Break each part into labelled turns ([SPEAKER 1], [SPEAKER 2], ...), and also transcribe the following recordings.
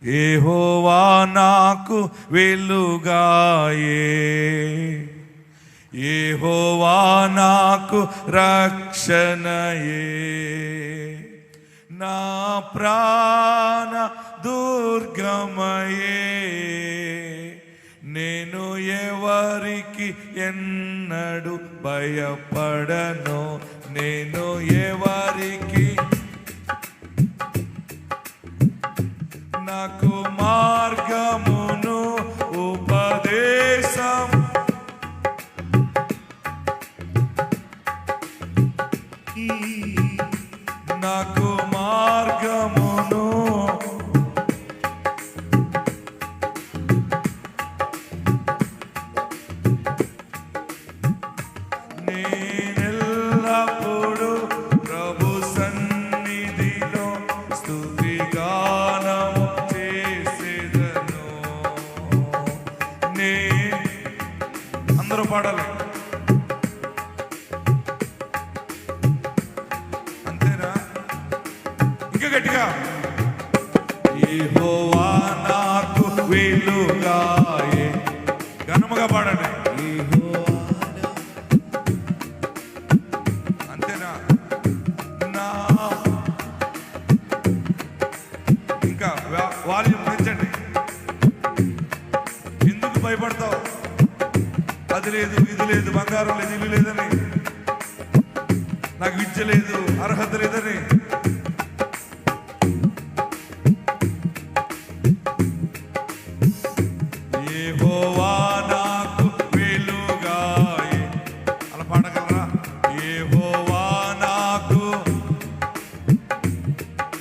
[SPEAKER 1] యెహోవా నాకు వెలుగాయే, యెహోవా నాకు రక్షణయే. నా ప్రాణ దుర్గమయే, నేను ఎవరికి ఎన్నడు భయపడను. నేను ఎవరికి, నాకు మార్గమును ఉపదేశం, నాకు మార్గమును నేనెల్లప్పుడు ప్రభు సన్నిధిలో స్తుతిగానము చేసేదను. అందరూ పాడాలి. గట్టిగా, యెహోవా నాకు వెలుగాయే, ఘనముగా పాడండి. అంతేనా? నా ఇంకా వాల్యూమ్ పెంచండి. ఎందుకు భయపడతావు? అది లేదు, ఇది లేదు, బంగారం లేదు, ఇల్లు లేదని, నాకు విద్య లేదు, అర్హత లేదని. యెహోవా నాకు వెలుగాయే, అలా పాడగలరా? యెహోవా నాకు,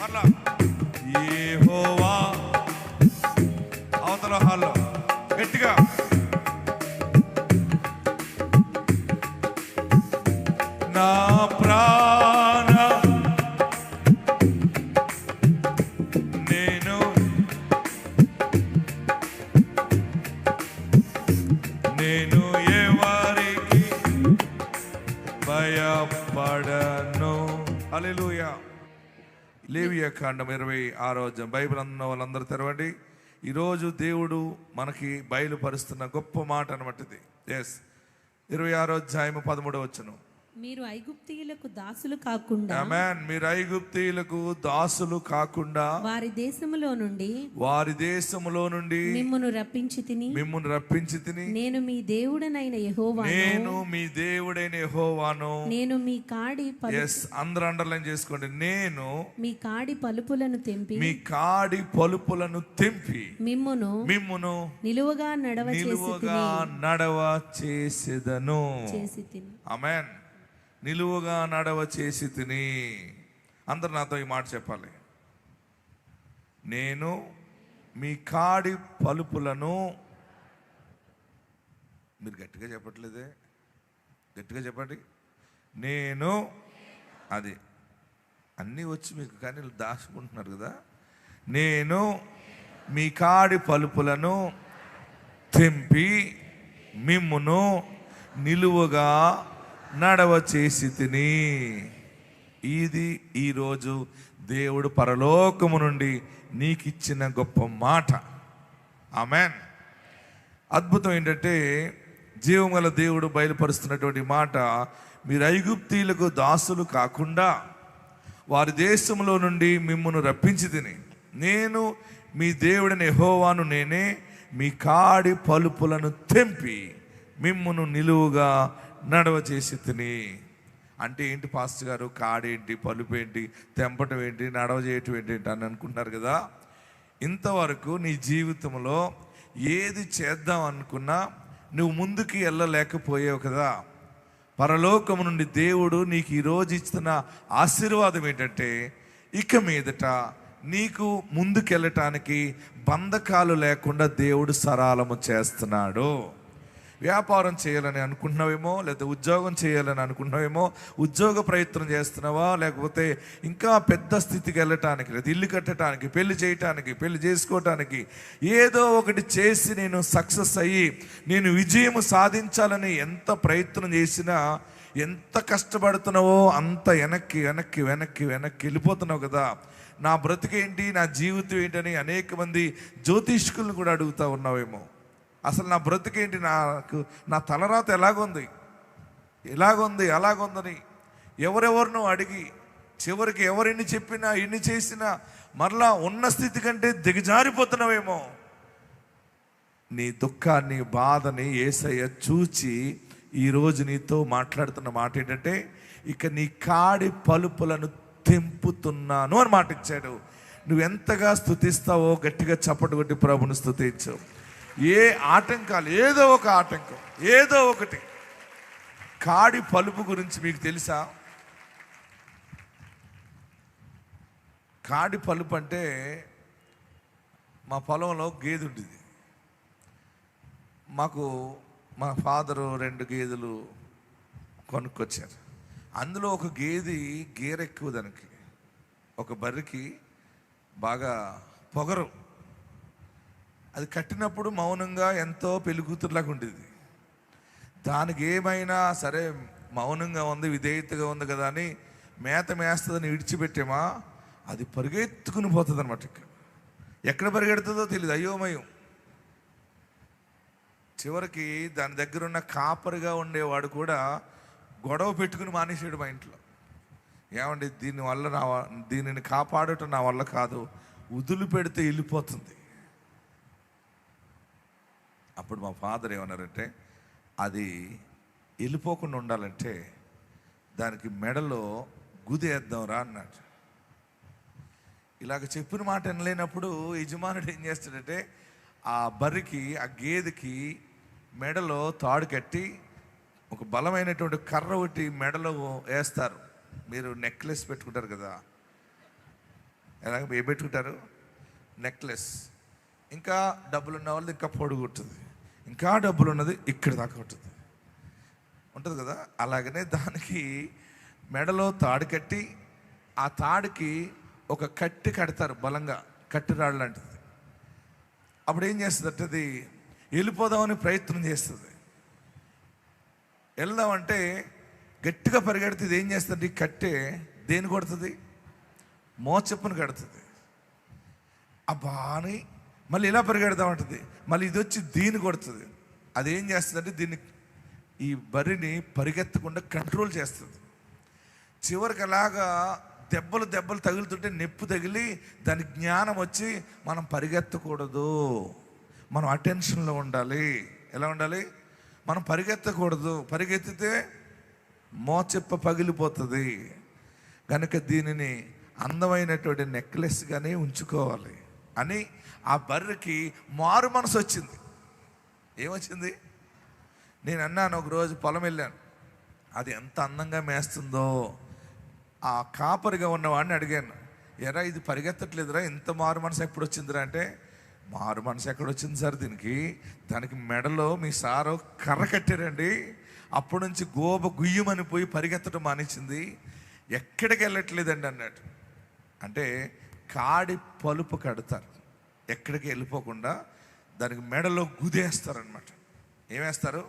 [SPEAKER 1] మరలా యెహోవా, అవతల హాల్లో గట్టిగా, నా ప్రాణ నేను ఎవరికి భయపడను. హల్లెలూయా. లేవియా కాండం 26 బైబిల్ అన్న వాళ్ళందరూ తెరవండి. ఈరోజు దేవుడు మనకి బయలుపరుస్తున్న గొప్ప మాట అనమాట ఇది. 26 13
[SPEAKER 2] మీరు ఐగుప్తీయులకు దాసులు కాకుండా,
[SPEAKER 1] ఆమేన్, మీరు ఐగుప్తీయులకు దాసులు కాకుండా
[SPEAKER 2] వారి దేశములో నుండి
[SPEAKER 1] మిమ్మును రప్పించి తిని
[SPEAKER 2] నేను మీ దేవుడనైన యెహోవాను
[SPEAKER 1] నేను మీ కాడి అందరూ అండర్లైన్ చేసుకోండి. నేను
[SPEAKER 2] మీ కాడి పలుపులను
[SPEAKER 1] తెంపి మిమ్మును నిలువుగా నడవ చేసేదను. ఆమేన్. నిలువుగా నడవ చేసి తిని. అందరు నాతో ఈ మాట చెప్పాలి. నేను మీ కాడి పలుపులను, మీరు గట్టిగా చెప్పట్లేదే, గట్టిగా చెప్పండి. నేను, అది అన్నీ వచ్చి మీకు కానీ దాచుకుంటున్నారు కదా. నేను మీ కాడి పలుపులను తెంపి మిమ్మును నిలువుగా నడవ చేసి తిని. ఇది ఈరోజు దేవుడు పరలోకము నుండి నీకు ఇచ్చిన గొప్ప మాట. ఆమేన్. అద్భుతం ఏంటంటే, జీవం గల దేవుడు బయలుపరుస్తున్నటువంటి మాట, మీరు ఐగుప్తీయులకు దాసులు కాకుండా వారి దేశంలో నుండి మిమ్మును రప్పించి తిని నేను మీ దేవుడిని యెహోవాను, నేనే మీ కాడి పలుపులను తెంపి మిమ్మును నిలువుగా నడవ చేసి తిని. అంటే ఏంటి పాస్టర్ గారు, కాడేంటి, పలుపు ఏంటి, తెంపటం ఏంటి, నడవ చేయటం ఏంటి అని అనుకుంటున్నారు కదా. ఇంతవరకు నీ జీవితంలో ఏది చేద్దాం అనుకున్నా నువ్వు ముందుకి వెళ్ళలేకపోయావు కదా. పరలోకము నుండి దేవుడు నీకు ఈరోజు ఇస్తున్న ఆశీర్వాదం ఏంటంటే, ఇక మీదట నీకు ముందుకెళ్ళటానికి బంధకాలు లేకుండా దేవుడు సరళము చేస్తున్నాడు. వ్యాపారం చేయాలని అనుకుంటున్నావేమో, లేకపోతే ఉద్యోగం చేయాలని అనుకుంటున్నావేమో, ఉద్యోగ ప్రయత్నం చేస్తున్నావా, లేకపోతే ఇంకా పెద్ద స్థితికి వెళ్ళటానికి, లేదా ఇల్లు కట్టడానికి, పెళ్లి చేయటానికి, పెళ్లి చేసుకోవటానికి ఏదో ఒకటి చేసి నేను సక్సెస్ అయ్యి నేను విజయం సాధించాలని ఎంత ప్రయత్నం చేసినా, ఎంత కష్టపడుతున్నావో అంత వెనక్కి వెనక్కి వెనక్కి వెనక్కి వెళ్ళిపోతున్నావు కదా. నా బ్రతికేంటి, నా జీవితం ఏంటని అనేక మంది జ్యోతిష్కులను కూడా అడుగుతూ ఉన్నావేమో. అసలు నా బ్రతికేంటి, నా తలరాత ఎలాగుంది అలాగుందని ఎవరెవరినో అడిగి చివరికి ఎవరిని చెప్పినా ఎన్ని చేసినా మరలా ఉన్న స్థితి కంటే దిగజారిపోతున్నావేమో. నీ దుఃఖాన్ని, బాధని యేసయ్య చూచి ఈరోజు నీతో మాట్లాడుతున్న మాట ఏంటంటే, ఇక నీ కాడి పలుపులను తెంపుతున్నాను అని మాట ఇచ్చాడు. నువ్వు ఎంతగా స్తుతిస్తావో గట్టిగా చప్పటి కొట్టి ప్రభుని స్తుతించు. ఏ ఆటంకాలు, ఏదో ఒక ఆటంకం, ఏదో ఒకటి. కాడి పలుపు గురించి మీకు తెలుసా? కాడి పలుపు అంటే, మా పొలంలో గేదె ఉండేది. మాకు మా ఫాదరు 2 గేదెలు కొనుక్కొచ్చారు. అందులో ఒక గేదె గేరెక్కువ, దానికి ఒక బర్రెకి బాగా పొగరు. అది కట్టినప్పుడు మౌనంగా ఎంతో పెళ్ళికూతురులాగా ఉండేది. దానికి ఏమైనా సరే మౌనంగా ఉంది, విధేయతగా ఉంది కదా అని మేస్తుందని విడిచిపెట్టేమా, అది పరిగెత్తుకుని పోతుంది అనమాట. ఎక్కడ పరిగెడుతుందో తెలియదు, అయోమయం. చివరికి దాని దగ్గర ఉన్న కాపరిగా ఉండేవాడు కూడా గొడవ పెట్టుకుని మానేసాడు మా ఇంట్లో. ఏమండి, దీనిని కాపాడటం నా వల్ల కాదు, వదిలి పెడితే వెళ్ళిపోతుంది. అప్పుడు మా ఫాదర్ ఏమన్నారంటే, అది వెళ్ళిపోకుండా ఉండాలంటే దానికి మెడలో గుదేద్దాంరా అన్నాడు. ఇలాగ చెప్పిన మాట వినలేనప్పుడు యజమానుడు ఏం చేస్తాడంటే, ఆ బర్రెకి, ఆ గేదెకి మెడలో తాడు కట్టి ఒక బలమైనటువంటి కర్ర ఒకటి మెడలో వేస్తారు. మీరు నెక్లెస్ పెట్టుకుంటారు కదా, ఎలాగ ఏ పెట్టుకుంటారు? నెక్లెస్. ఇంకా డబ్బులు ఉన్న వాళ్ళు ఇంకా పొడుగు ఉంటుంది, ఇంకా డబ్బులు ఉన్నది ఇక్కడ దాకా ఉంటుంది కదా. అలాగనే దానికి మెడలో తాడు కట్టి, ఆ తాడుకి ఒక కట్టి కడతారు, బలంగా కట్టిరాడు లాంటిది. అప్పుడు ఏం చేస్తుంది అంటే, అది వెళ్ళిపోదామని ప్రయత్నం చేస్తుంది. వెళ్దామంటే గట్టిగా పరిగెడితే ఇది ఏం చేస్తుంది, కట్టే దేని కొడుతుంది? మోచెప్పును కడుతుంది. అబ్బా అని మళ్ళీ ఇలా పరిగెడదామంటుంది, మళ్ళీ ఇది వచ్చి దీన్ని కొడుతుంది. అదేం చేస్తుందంటే దీన్ని, ఈ బర్రెని పరిగెత్తకుండా కంట్రోల్ చేస్తుంది. చివరికి అలాగా దెబ్బలు తగులుతుంటే నొప్పి తగిలి దానికి జ్ఞానం వచ్చి మనం పరిగెత్తకూడదు, మనం అటెన్షన్లో ఉండాలి. ఎలా ఉండాలి? మనం పరిగెత్తకూడదు, పరిగెత్తితే మోచెప్ప పగిలిపోతుంది. కనుక దీనిని అందమైనటువంటి నెక్లెస్గానే ఉంచుకోవాలి అని ఆ బర్రెకి మారు మనసు వచ్చింది. ఏమొచ్చింది? నేను అన్నాను, ఒకరోజు పొలం వెళ్ళాను, అది ఎంత అందంగా మేస్తుందో. ఆ కాపరిగా ఉన్నవాడిని అడిగాను, ఎరా ఇది పరిగెత్తట్లేదురా, ఎంత మారు మనసు ఎప్పుడు వచ్చిందిరా అంటే, మారు మనసు ఎక్కడ వచ్చింది సార్, దానికి మెడలో మీ సారు కర్ర కట్టారండి, అప్పటి నుంచి గుయ్యమని పోయి పరిగెత్తడం మానేసింది, ఎక్కడికి వెళ్ళట్లేదండి అన్నాడు. అంటే కాడి పలుపు కడతారు, ఎక్కడికి వెళ్ళిపోకుండా దానికి మెడలో గుదేస్తారనమాట. ఏమేస్తారు?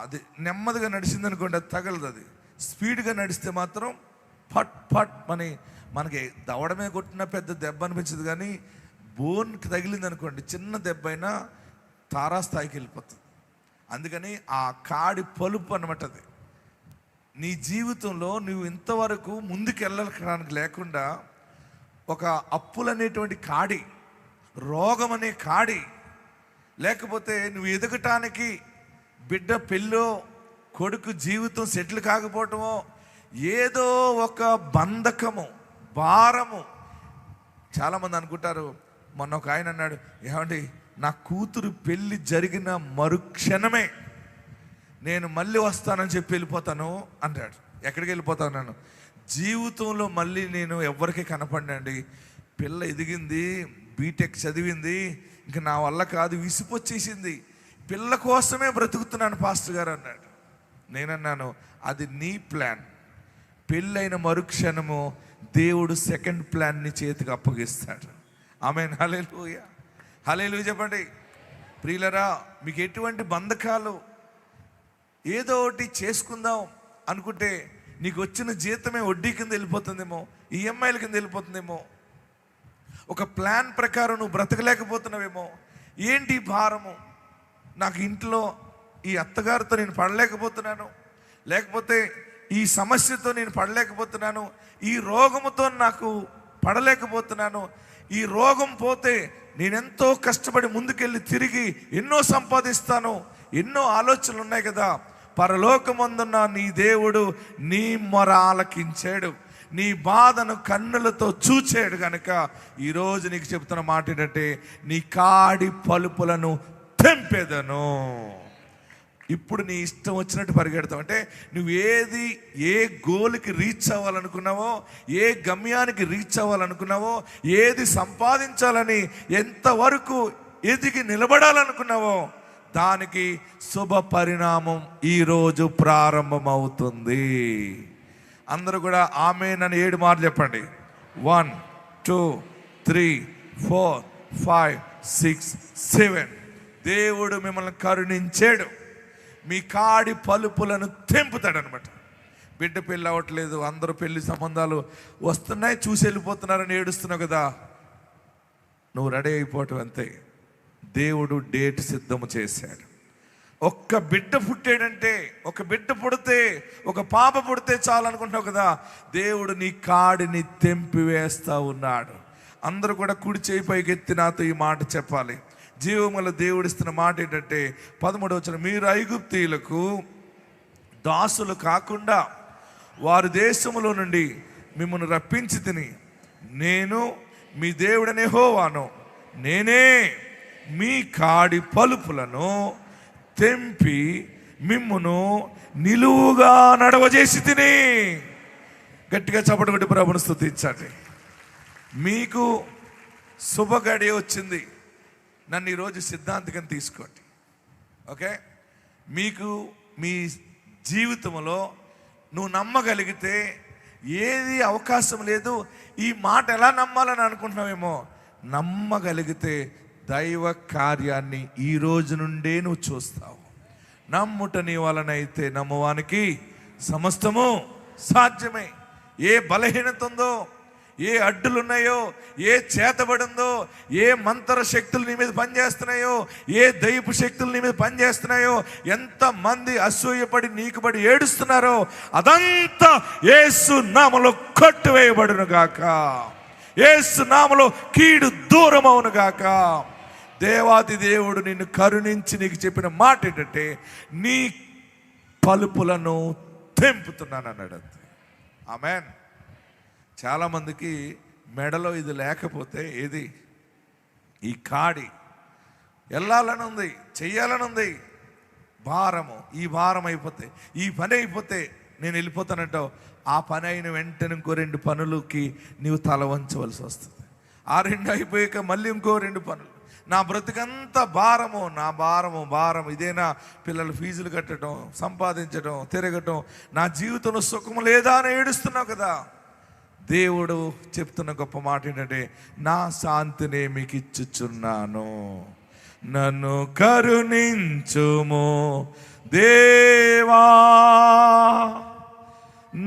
[SPEAKER 1] అది నెమ్మదిగా నడిచింది అనుకోండి, అది తగలదు. అది స్పీడ్గా నడిస్తే మాత్రం పట్ పట్ మనకి దవడమే కొట్టిన పెద్ద దెబ్బ అనిపించదు, కానీ బోన్కి తగిలింది అనుకోండి, చిన్న దెబ్బ అయినా తారాస్థాయికి వెళ్ళిపోతుంది. అందుకని ఆ కాడి పలుపు అనమాట అది. నీ జీవితంలో నువ్వు ఇంతవరకు ముందుకు వెళ్ళడానికి లేకుండా ఒక అప్పులనేటువంటి కాడి, రోగం అనే కాడి, లేకపోతే నువ్వు ఎదగటానికి బిడ్డ పెళ్ళో, కొడుకు జీవితం సెటిల్ కాకపోవటమో, ఏదో ఒక బంధకము, భారము. చాలామంది అనుకుంటారు, మొన్న ఒక ఆయన అన్నాడు, ఏమండి నా కూతురు పెళ్ళి జరిగిన మరుక్షణమే నేను మళ్ళీ వస్తానని చెప్పి వెళ్ళిపోతాను అంటాడు. ఎక్కడికి వెళ్ళిపోతాను? నేను జీవితంలో మళ్ళీ నేను ఎవరికి కనపడినండి, పిల్ల ఎదిగింది, బీటెక్ చదివింది, ఇంక నా వల్ల కాదు, విసిపొచ్చేసింది, పిల్ల కోసమే బ్రతుకుతున్నాను పాస్టర్ గారు అన్నాడు. నేనన్నాను, అది నీ ప్లాన్. పెళ్ళైన మరుక్షణము దేవుడు సెకండ్ ప్లాన్ని చేతికి అప్పగిస్తాడు. ఆమేన్. హల్లెలూయా, హల్లెలూయా చెప్పండి. ప్రియులరా, మీకు ఎటువంటి బంధకాలు, ఏదో ఒకటి చేసుకుందాం అనుకుంటే నీకు వచ్చిన జీతమే వడ్డీ కింద వెళ్ళిపోతుందేమో, ఈఎంఐల కింద వెళ్ళిపోతుందేమో, ఒక ప్లాన్ ప్రకారం నువ్వు బ్రతకలేకపోతున్నావేమో. ఏంటి భారము? నాకు ఇంట్లో ఈ అత్తగారితో నేను పడలేకపోతున్నాను, లేకపోతే ఈ సమస్యతో నేను పడలేకపోతున్నాను, ఈ రోగముతో నాకు పడలేకపోతున్నాను, ఈ రోగం పోతే నేనెంతో కష్టపడి ముందుకెళ్ళి తిరిగి ఎన్నో సంపాదిస్తాను, ఎన్నో ఆలోచనలు ఉన్నాయి కదా. పరలోకమందున్న నీ దేవుడు నీ మొర ఆలకించాడు, నీ బాధను కన్నులతో చూచాడు కనుక ఈరోజు నీకు చెప్తున్న మాట ఏంటంటే, నీ కాడి పలుపులను తెంపేదను. ఇప్పుడు నీ ఇష్టం వచ్చినట్టు పరిగెడతావు. అంటే నువ్వు ఏ గోల్కి రీచ్ అవ్వాలనుకున్నావో, ఏ గమ్యానికి రీచ్ అవ్వాలనుకున్నావో, ఏది సంపాదించాలని ఎంతవరకు ఎదిగి నిలబడాలనుకున్నావో దానికి శుభ పరిణామం ఈరోజు ప్రారంభమవుతుంది. అందరూ కూడా ఆమేన్ అని 7 మార్లు చెప్పండి. 1 2 3 4 5 6 7. దేవుడు మిమ్మల్ని కరుణించాడు, మీ కాడి పలుపులను తెంపుతాడు అనమాట. బిడ్డ పెళ్ళి అవ్వట్లేదు, అందరూ పెళ్లి సంబంధాలు వస్తున్నాయి, చూసి వెళ్ళిపోతున్నారని ఏడుస్తున్నావు కదా, నువ్వు రెడీ అయిపోవటం అంతే. దేవుడు డేట్ సిద్ధము చేశాడు. ఒక్క బిడ్డ పుట్టాడంటే, ఒక బిడ్డ పుడితే, ఒక పాప పుడితే చాలు అనుకుంటున్నావు కదా, దేవుడు నీ కాడిని తెంపివేస్తా ఉన్నాడు. అందరూ కూడా కుడి చేయి పైకి ఎత్తి నాతో ఈ మాట చెప్పాలి. జీవముల దేవుడిస్తున్న మాట ఏంటంటే 13వ వచనం, మీరు ఐగుప్తీయులకు దాసులు కాకుండా వారి దేశములో నుండి మిమ్మల్ని రప్పించి తిని, నేను మీ దేవుడనే యెహోవాను, నేనే మీ కాడి పలుపులను తెంపి మిమ్మును నిలువుగా నడవజేసి తిని. గట్టిగా చప్పటి కొట్టి ప్రభువును స్తుతించండి. మీకు శుభగడియ వచ్చింది. నన్ను ఈరోజు సిద్ధాంతికం తీసుకోండి, ఓకే? మీకు మీ జీవితంలో నువ్వు నమ్మగలిగితే ఏది అవకాశం లేదు. ఈ మాట ఎలా నమ్మాలని అనుకుంటున్నావేమో, నమ్మగలిగితే దైవ కార్యాన్ని ఈ రోజు నుండే నువ్వు చూస్తావు. నమ్ముట నీ వలనైతే నమ్మువానికి సమస్తము సాధ్యమే. ఏ బలహీనత ఉందో, ఏ అడ్డులున్నాయో, ఏ చేతబడిందో, ఏ మంత్ర శక్తులు నీ మీద పనిచేస్తున్నాయో, ఏ దైపు శక్తులు నీ మీద పనిచేస్తున్నాయో, ఎంతమంది అసూయపడి నీకుబడి ఏడుస్తున్నారో అదంతా యేసు నామములో కొట్టివేయబడును గాక. యేసు నామములో కీడు దూరం అవును గాక. దేవాది దేవుడు నిన్ను కరుణించి నీకు చెప్పిన మాట ఏంటంటే, నీ పలుపులను తెంపుతున్నాను అన్నాడు. ఆమేన్. చాలామందికి మెడలో ఇది లేకపోతే, ఏది ఈ కాడి వెళ్ళాలని ఉంది, చెయ్యాలని ఉంది, భారము, ఈ భారం అయిపోతే, ఈ పని అయిపోతే నేను వెళ్ళిపోతానంటావు. ఆ పని అయిన వెంటనే ఇంకో 2 పనులకి నీవు తల వంచవలసి వస్తుంది. ఆ 2 అయిపోయాక మళ్ళీ ఇంకో 2 పనులు. నా బ్రతుకంతా భారము, నా భారం ఇదేనా? పిల్లల ఫీజులు కట్టడం, సంపాదించడం, తిరగటం, నా జీవితంలో సుఖము లేదా అని ఏడుస్తున్నావు కదా. దేవుడు చెప్తున్న గొప్ప మాట ఏంటంటే, నా శాంతిని మీకు ఇచ్చుచున్నాను, నన్ను కరుణించుము దేవా,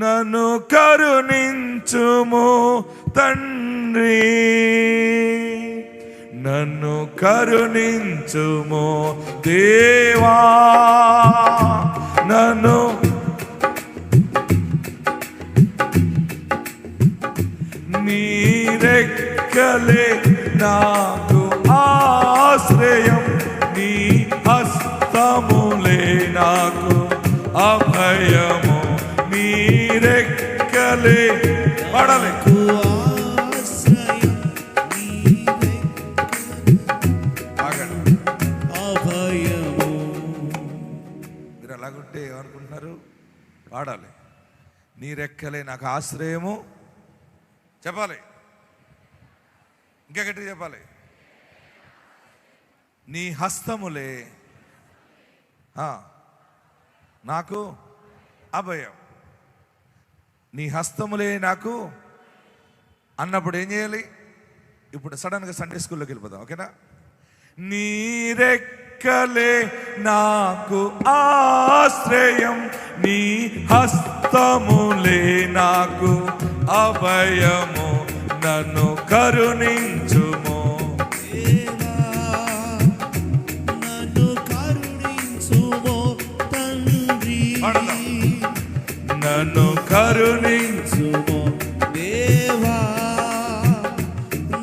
[SPEAKER 1] నన్ను కరుణించుము తండ్రి, నన్ను కరుణించుము దేవా, నన్ను నీరెక్కలే నాకు ఆశ్రయం, నీ హస్తములే నాకు అభయము, నీరెక్కలే పడలే మీరు అలాగుంటే ఏమనుకుంటున్నారు? పాడాలి. నీరెక్కలే నాకు ఆశ్రయము, చెప్పాలి, ఇంకా గట్టిగా చెప్పాలి. నీ హస్తములే నాకు అభయం, నీ హస్తములే నాకు అన్నప్పుడు ఏం చేయాలి? ఇప్పుడు సడన్గా సండే స్కూల్లోకి వెళ్ళిపోదాం, ఓకేనా? నీరెక్కలే రెక్కలే నాకు ఆశ్రయం, నీ హస్తములే నాకు అభయము, నన్ను కరుణించుము.
[SPEAKER 3] నన్ను కరుణించుమో తండ్రి,
[SPEAKER 1] నన్ను కరుణించుము
[SPEAKER 3] దేవా,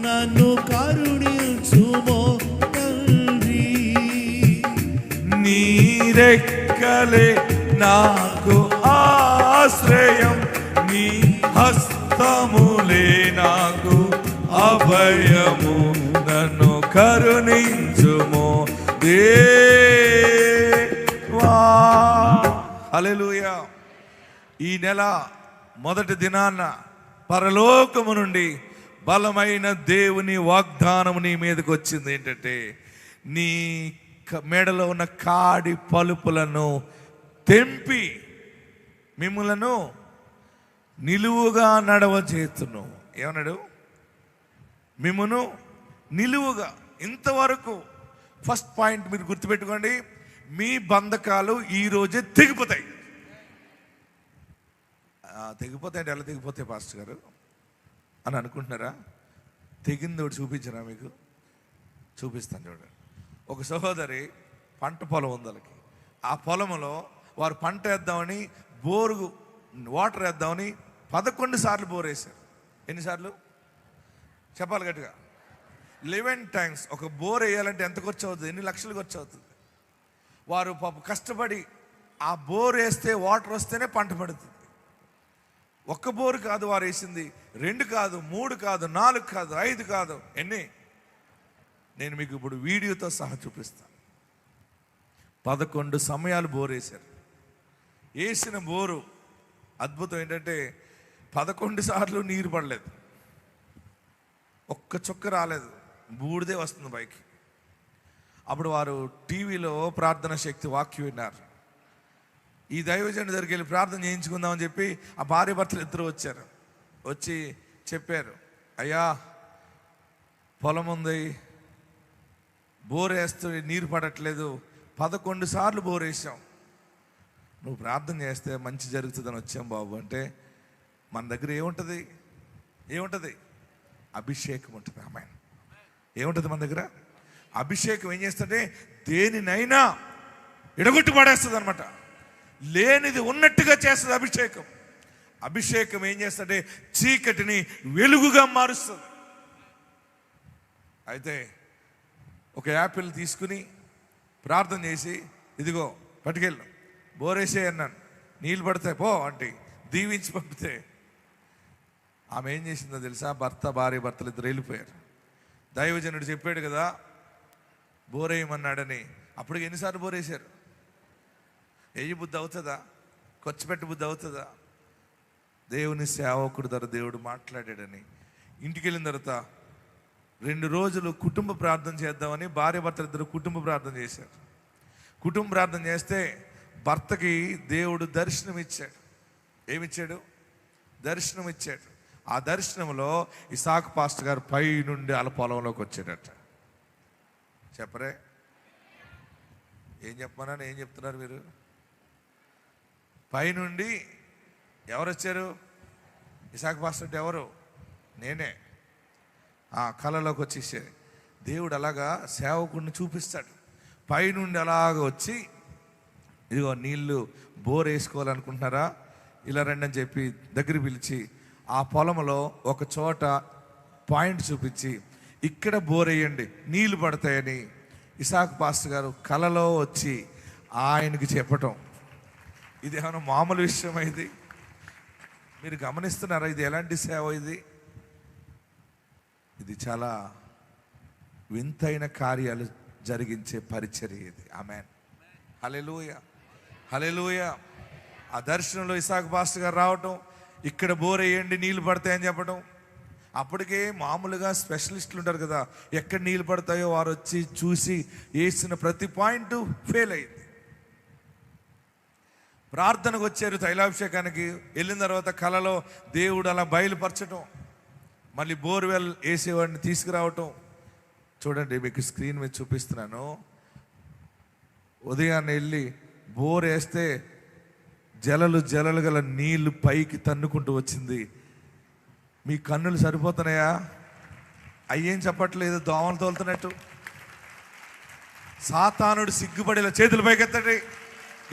[SPEAKER 3] నన్ను కరుణించుమో తండ్రి.
[SPEAKER 1] నీ రెక్కలే నాకు ఆశ్రయం, నీ హస్తములే నాకు అభయము, నన్ను కరుణించుము దేవా. హల్లెలూయా. ఈ నెల మొదటి దినాన పరలోకము నుండి బలమైన దేవుని వాగ్దానము నీ మీదకి వచ్చింది. ఏంటంటే నీ మెడలో ఉన్న కాడి పలుపులను తెంపి మిమ్ములను నిలువుగా నడవచేతును. ఏమన్నాడు? మిమ్మును నిలువుగా. ఇంతవరకు ఫస్ట్ పాయింట్ మీరు గుర్తుపెట్టుకోండి, మీ బంధకాలు ఈరోజే తెగిపోతాయి. తెగిపోతాయంటే ఎలా తెగిపోతాయి పాస్టర్ గారు అని అనుకుంటున్నారా? తెగింది ఒకటి చూపించరా మీకు? చూపిస్తాను చూడండి. ఒక సహోదరి పంట పొలం ఉంది వాళ్ళకి. ఆ పొలంలో వారు పంట వేద్దామని బోరు వాటర్ వేద్దామని 11 సార్లు బోర్ వేశారు. ఎన్నిసార్లు చెప్పాలి గట్టిగా? 11 times. ఒక బోర్ వేయాలంటే ఎంత ఖర్చు అవుతుంది? ఎన్ని లక్షలు ఖర్చు అవుతుంది? వారు పాప కష్టపడి ఆ బోర్ వేస్తే వాటర్ వస్తేనే పంట పడుతుంది. ఒక్క బోరు కాదు వారు వేసింది, 2 కాదు, 3 కాదు, 4 కాదు, 5 కాదు, ఎన్ని? నేను మీకు ఇప్పుడు వీడియోతో సహా చూపిస్తాను. 11 సమయాలు బోర్ వేశారు. వేసిన బోరు అద్భుతం ఏంటంటే 11 సార్లు నీరు పడలేదు, ఒక్క చుక్క రాలేదు, బూడిదే వస్తుంది పైకి. అప్పుడు వారు టీవీలో ప్రార్థన శక్తి వాక్యం విన్నారు. ఈ దైవజనుడి దగ్గరికి వెళ్ళి ప్రార్థన చేయించుకుందామని చెప్పి ఆ భార్య భర్తలు ఇద్దరు వచ్చారు. వచ్చి చెప్పారు, అయ్యా పొలం ఉంది, బోర్ వేస్తే నీరు పడట్లేదు, 11 సార్లు బోర్ వేసాం, నువ్వు ప్రార్థన చేస్తే మంచి జరుగుతుందని వచ్చాం బాబు. అంటే మన దగ్గర ఏముంటుంది? అభిషేకం ఉంటుంది. ఆమేన్. ఏముంటుంది మన దగ్గర? అభిషేకం. ఏం చేస్తుంటే దేనినైనా ఎడగొట్టి పడేస్తుంది అనమాట. లేనిది ఉన్నట్టుగా చేస్తుంది అభిషేకం. అభిషేకం ఏం చేస్తుంటే చీకటిని వెలుగుగా మారుస్తుంది. అయితే ఒక యాపిల్ తీసుకుని ప్రార్థన చేసి, ఇదిగో పట్టుకెళ్ళు, బోరేసే అన్నాను, నీళ్ళు పడతాయి పో అంటే దీవించి పంపితే ఆమె ఏం చేసిందో తెలుసా? భార్య భర్తలు ఇద్దరు వెళ్ళిపోయారు. దైవజనుడు చెప్పాడు కదా బోరేయమన్నాడని. అప్పటికి ఎన్నిసార్లు బోరేశారు? ఎయ్యి బుద్ధి అవుతుందా? ఖర్చు పెట్టి బుద్ధి అవుతుందా? దేవుని సేవకుడు ద్వారా దేవుడు మాట్లాడాడని ఇంటికి వెళ్ళిన తర్వాత 2 రోజులు కుటుంబ ప్రార్థన చేద్దామని భార్య భర్తలు ఇద్దరు కుటుంబ ప్రార్థన చేశారు. కుటుంబ ప్రార్థన చేస్తే భర్తకి దేవుడు దర్శనం ఇచ్చాడు. ఏమిచ్చాడు? దర్శనం ఇచ్చాడు. ఆ దర్శనంలో ఇసాకు పాస్టర్ గారు పై నుండి అలా పొలంలోకి వచ్చాడట. చెప్పరే? ఏం చెప్పమన్నాను? ఏం చెప్తున్నారు మీరు? పైనుండి ఎవరు వచ్చారు? ఇసాకు పాస్టర్ అంటే ఎవరు? నేనే. ఆ కళలోకి వచ్చేసారు. దేవుడు అలాగా సేవకుడిని చూపిస్తాడు. పైనుండి అలాగ వచ్చి, ఇదిగో నీళ్ళు బోర్ వేసుకోవాలనుకుంటున్నారా, ఇలా రండి అని చెప్పి దగ్గర పిలిచి ఆ పొలంలో ఒక చోట పాయింట్ చూపించి, ఇక్కడ బోర్ వేయండి నీళ్లు పడతాయని ఇసాకు పాస్టర్ గారు కలలో వచ్చి ఆయనకి చెప్పటం. ఇది ఏమైనా మామూలు విషయం? ఇది మీరు గమనిస్తున్నారా? ఇది ఎలాంటి సేవ? ఇది చాలా వింతైన కార్యాలు జరిగించే పరిచర్య ఇది. ఆమేన్. హల్లెలూయా, హల్లెలూయా. ఆ దర్శనంలో ఇసాకు పాస్టర్ గారు రావటం, ఇక్కడ బోర్ వేయండి నీళ్ళు పడతాయని చెప్పడం. అప్పటికే మామూలుగా స్పెషలిస్టులు ఉంటారు కదా, ఎక్కడ నీళ్ళు పడతాయో వారు వచ్చి చూసి వేసిన ప్రతి పాయింట్ ఫెయిల్ అయింది. ప్రార్థనకు వచ్చారు, తైలాభిషేకానికి వెళ్ళిన తర్వాత కలలో దేవుడు అలా బయలుపరచడం, మళ్ళీ బోర్వెల్ వేసేవాడిని తీసుకురావటం. చూడండి, మీకు స్క్రీన్ మీద చూపిస్తున్నాను. ఉదయాన్నే వెళ్ళి బోర్ వేస్తే జలలు జలలు గల నీళ్లు పైకి తన్నుకుంటూ వచ్చింది. మీ కన్నులు సరిపోతున్నాయా? అయ్యేం చెప్పట్లేదు, దోమలు తోలుతున్నట్టు. సాతానుడు సిగ్గుపడేలా చేతులు పైకెత్తండి,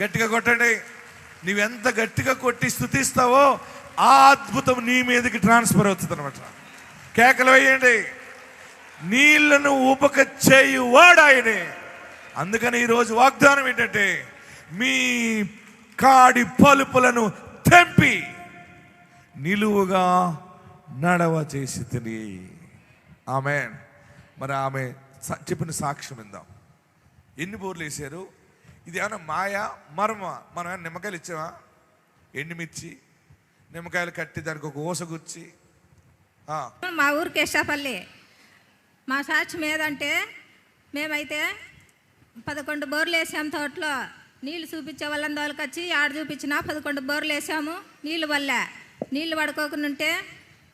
[SPEAKER 1] గట్టిగా కొట్టండి. నువ్వెంత గట్టిగా కొట్టి స్తుతిస్తావో ఆ అద్భుతం నీ మీదకి ట్రాన్స్ఫర్ అవుతుంది అనమాట. కేకలు వేయండి. నీళ్లను ఊపక చేయువాడు ఆయనే. అందుకని ఈరోజు వాగ్దానం ఏంటంటే, మీ కాడి పలుపులను తెంపి నిలువుగా నడవ చేసి తిని. ఆమెన్. మరి ఆమె చెప్పిన సాక్ష్యం ఇందాం. ఎన్ని బోర్లు వేసారు? ఇది ఏమన్నా మాయా మర్మ? మనం ఏమైనా నిమ్మకాయలు ఇచ్చామా? ఎండుమిర్చి నిమ్మకాయలు కట్టి దానికి ఒక ఊస గుచ్చి.
[SPEAKER 4] మా ఊరు కేశాపల్లి. మా సాక్షి మీదంటే మేమైతే 11 బోర్లు వేసాము. తోటలో నీళ్ళు చూపించే వాళ్ళని తోలుకొచ్చి ఆడ చూపించినా 11 బోర్లు వేసాము. నీళ్ళు వల్ల నీళ్ళు పడుకోకుండా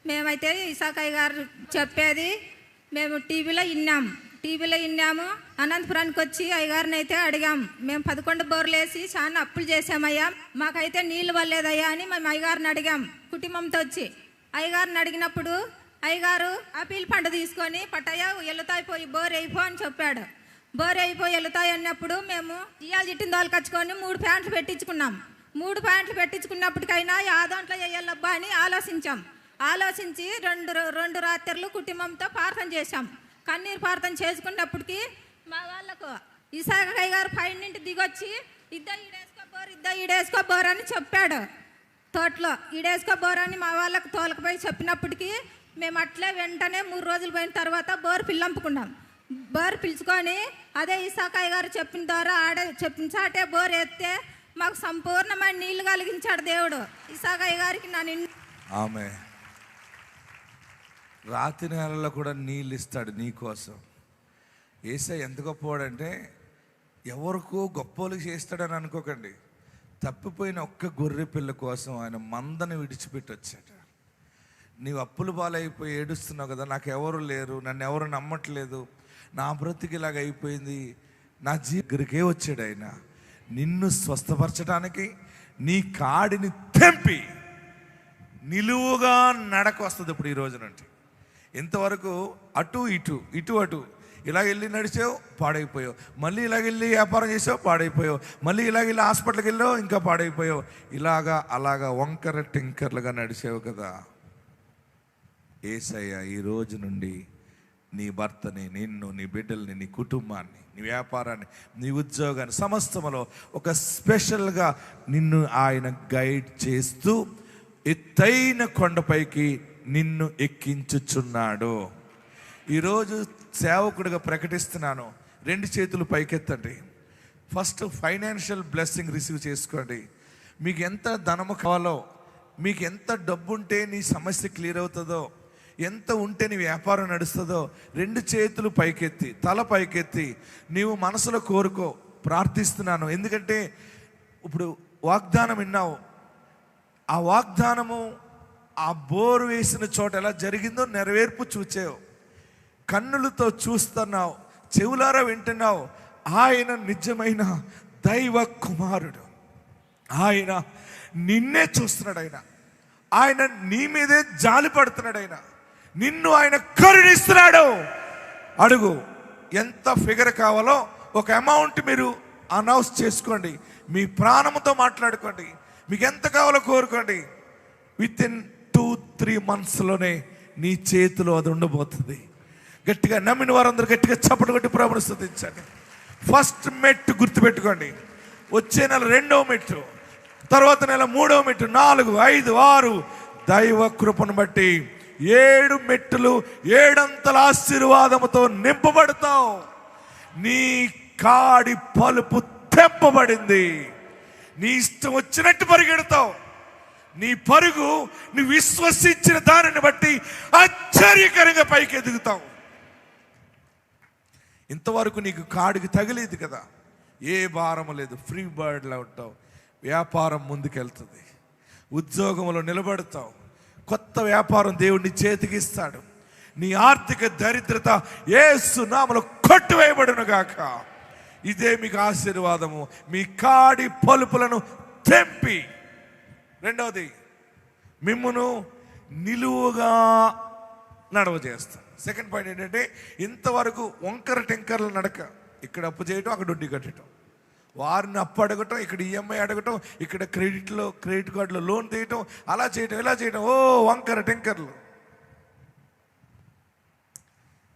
[SPEAKER 4] మేమైతే ఇసాకయ్య గారు చెప్పేది మేము టీవీలో విన్నాము. అనంతపురానికి వచ్చి అయ్యగారిని అయితే అడిగాము. మేము 11 బోర్లు వేసి చాలా అప్పులు చేసామయ్యా, మాకైతే నీళ్ళు వల్లేదయ్యా అని మేము అయ్యగారిని అడిగాం. కుటుంబంతో వచ్చి అయ్యగారిని అడిగినప్పుడు అయ్యగారు అప్పీల్ పండు తీసుకొని పట్టయ్య ఎల్లుతాయి పోయి బోర్ అయిపో అని చెప్పాడు. బోర్ అయిపోయి వెళ్తాయి అన్నప్పుడు మేము ఇవాళ జిట్టిన దోలుకొచ్చుకొని 3 ప్యాంట్లు పెట్టించుకున్నాం. 3 ప్యాంట్లు పెట్టించుకున్నప్పటికైనా ఆ దాంట్లో వేయాలబ్బా అని ఆలోచించి రెండు రాత్రులు కుటుంబంతో ప్రార్థన చేశాం. కన్నీరు ప్రార్థన చేసుకున్నప్పటికీ మా వాళ్ళకు ఇసాకయ్య గారు పైనుండి దిగొచ్చి ఈడేసుకో బోర్ అని చెప్పాడు. తోటలో ఈడేసుకో బోర్ అని మా వాళ్ళకు తోలకపోయి చెప్పినప్పటికీ మేము అట్లే వెంటనే 3 రోజులు పోయిన తర్వాత బోర్ పిల్లంపుకున్నాం. బోర్ పిలుచుకొని అదే ఇసాకయ్య గారు చెప్పిన ద్వారా చెప్పిన చాటే బోర్ ఎత్తే మాకు సంపూర్ణమైన నీళ్లు కలిగించాడు దేవుడు. ఇసాకయ్య గారికి
[SPEAKER 1] ఆమె రాత్రి నెలలో కూడా నీళ్ళు ఇస్తాడు నీ కోసం. యేసయ్య ఎంత గొప్పవాడంటే ఎవరికో గొప్పలకు చేస్తాడని అనుకోకండి. తప్పిపోయిన ఒక్క గొర్రె పిల్ల కోసం ఆయన మందని విడిచిపెట్టి వచ్చాడు. నీవు అప్పులు పాలైపోయి ఏడుస్తున్నావు కదా, నాకు ఎవరు లేరు, నన్ను ఎవరు నమ్మట్లేదు, నా బ్రతికి ఇలాగ అయిపోయింది, నా దగ్గరికే వచ్చాడు ఆయన నిన్ను స్వస్థపరచడానికి. నీ కాడిని తెంపి నిలువుగా నడక వస్తుంది. ఇప్పుడు ఈ రోజు నుండి ఇంతవరకు అటు ఇటు ఇలాగ వెళ్ళి నడిచావు పాడైపోయావు, మళ్ళీ ఇలాగ వెళ్ళి వ్యాపారం చేసావు పాడైపోయావు, మళ్ళీ ఇలాగ వెళ్ళి హాస్పిటల్కి వెళ్ళావు ఇంకా పాడైపోయావు. అలాగా వంకర టింకర్లుగా నడిచావు కదా. యేసయ్య ఈ రోజు నుండి నీ భర్తని, నిన్ను, నీ బిడ్డల్ని, నీ కుటుంబాన్ని, నీ వ్యాపారాన్ని, నీ ఉద్యోగాన్ని సమస్తములో ఒక స్పెషల్గా నిన్ను ఆయన గైడ్ చేస్తూ ఎత్తైన కొండపైకి నిన్ను ఎక్కించుచున్నాడు. ఈరోజు సేవకుడిగా ప్రకటిస్తున్నాను, 2 చేతులు పైకెత్తండి. ఫస్ట్ ఫైనాన్షియల్ బ్లెస్సింగ్ రిసీవ్ చేసుకోండి. మీకు ఎంత ధనము కావాలో, మీకు ఎంత డబ్బు ఉంటే నీ సమస్య క్లియర్ అవుతుందో, ఎంత ఉంటే నీ వ్యాపారం నడుస్తుందో 2 చేతులు పైకెత్తి, తల పైకెత్తి నీవు మనసులో కోరుకో. ప్రార్థిస్తున్నాను. ఎందుకంటే ఇప్పుడు వాగ్దానం విన్నావు. ఆ వాగ్దానము ఆ బోరు వేసిన చోట ఎలా జరిగిందో నెరవేర్పు చూచావు. కన్నులతో చూస్తున్నావు, చెవులారా వింటున్నావు. ఆయన నిజమైన దైవ కుమారుడు. ఆయన నిన్నే చూస్తున్నాడు. ఆయన నీ మీదే జాలి పడుతున్నాడు. నిన్ను ఆయన కరుణిస్తున్నాడు. అడుగు, ఎంత ఫిగర్ కావాలో ఒక అమౌంట్ మీరు అనౌన్స్ చేసుకోండి. మీ ప్రాణముతో మాట్లాడుకోండి. మీకు ఎంత కావాలో కోరుకోండి. విత్-ఇన్ 2-3 మంత్స్లోనే నీ చేతిలో అది ఉండబోతుంది. గట్టిగా నమ్మిన వారందరూ గట్టిగా చప్పట్లు కొట్టి ప్రభువుని స్తుతించండి. ఫస్ట్ మెట్టు గుర్తుపెట్టుకోండి. వచ్చే నెల 2వ మెట్టు, తర్వాత నెల 3వ మెట్టు, 4, 5, 6 దైవ కృపను బట్టి 7 మెట్టులు 7 అంతల ఆశీర్వాదముతో నింపబడతావు. నీ కాడి పలుపు తెంపబడింది. నీ ఇష్టం వచ్చినట్టు పరిగెడతావు. నీ పరుగు నువ్వు విశ్వసించిన దానిని బట్టి ఆశ్చర్యకరంగా పైకి ఎదుగుతావు. ఇంతవరకు నీకు కాడికి తగిలేదు కదా, ఏ భారము లేదు, ఫ్రీ బర్డ్లా ఉంటావు. వ్యాపారం ముందుకెళ్తుంది, ఉద్యోగంలో నిలబడతావు, కొత్త వ్యాపారం దేవుడిని చేతికి ఇస్తాడు. నీ ఆర్థిక దరిద్రత యేసు నామములో కొట్టివేయబడును గాక. ఇదే మీకు ఆశీర్వాదము, మీ కాడి పలుపులను తెంపి. రెండవది, మిమ్మును నిలువుగా నడవ చేస్తాను. సెకండ్ పాయింట్ ఏంటంటే, ఇంతవరకు వంకర టెంకర్ల నడక, ఇక్కడ అప్పు చేయటం, అక్కడ వడ్డీ కట్టడం, వారిని అప్పు అడగటం, ఇక్కడ ఈఎంఐ అడగటం, ఇక్కడ క్రెడిట్ కార్డులో లోన్ తీయటం, అలా చేయటం, ఇలా చేయటం, ఓ వంకర టెంకర్లు.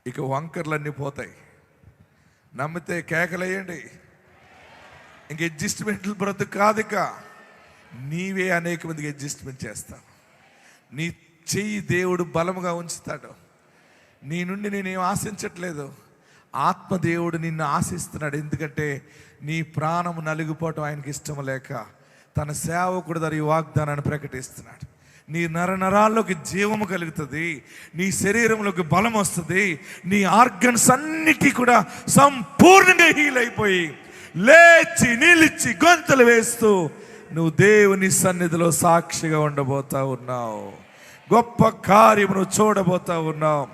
[SPEAKER 1] ఇక వంకర్లన్నీ పోతాయి. నమ్మితే కేకలేయండి. ఇంక అడ్జస్ట్మెంట్లు బ్రతుకు కాదు, ఇక నీవే అనేక మందికి అడ్జస్ట్మెంట్ చేస్తావు. నీ చెయ్యి దేవుడు బలముగా ఉంచుతాడు. నీ నుండి నేనేం ఆశించట్లేదు, ఆత్మదేవుడు నిన్ను ఆశిస్తున్నాడు. ఎందుకంటే నీ ప్రాణము నలిగిపోవటం ఆయనకి ఇష్టం లేక తన సేవకుడు ద్వారా ఈ వాగ్దానాన్ని ప్రకటిస్తున్నాడు. నీ నరాల్లోకి జీవము కలుగుతుంది, నీ శరీరంలోకి బలం వస్తుంది, నీ ఆర్గన్స్ అన్నిటి కూడా సంపూర్ణంగా హీల్ అయిపోయి లేచి నిలిచి గొంతులు వేస్తూ నువ్వు దేవుని సన్నిధిలో సాక్షిగా ఉండబోతా ఉన్నావు. గొప్ప కార్యమును చూడబోతా ఉన్నావు.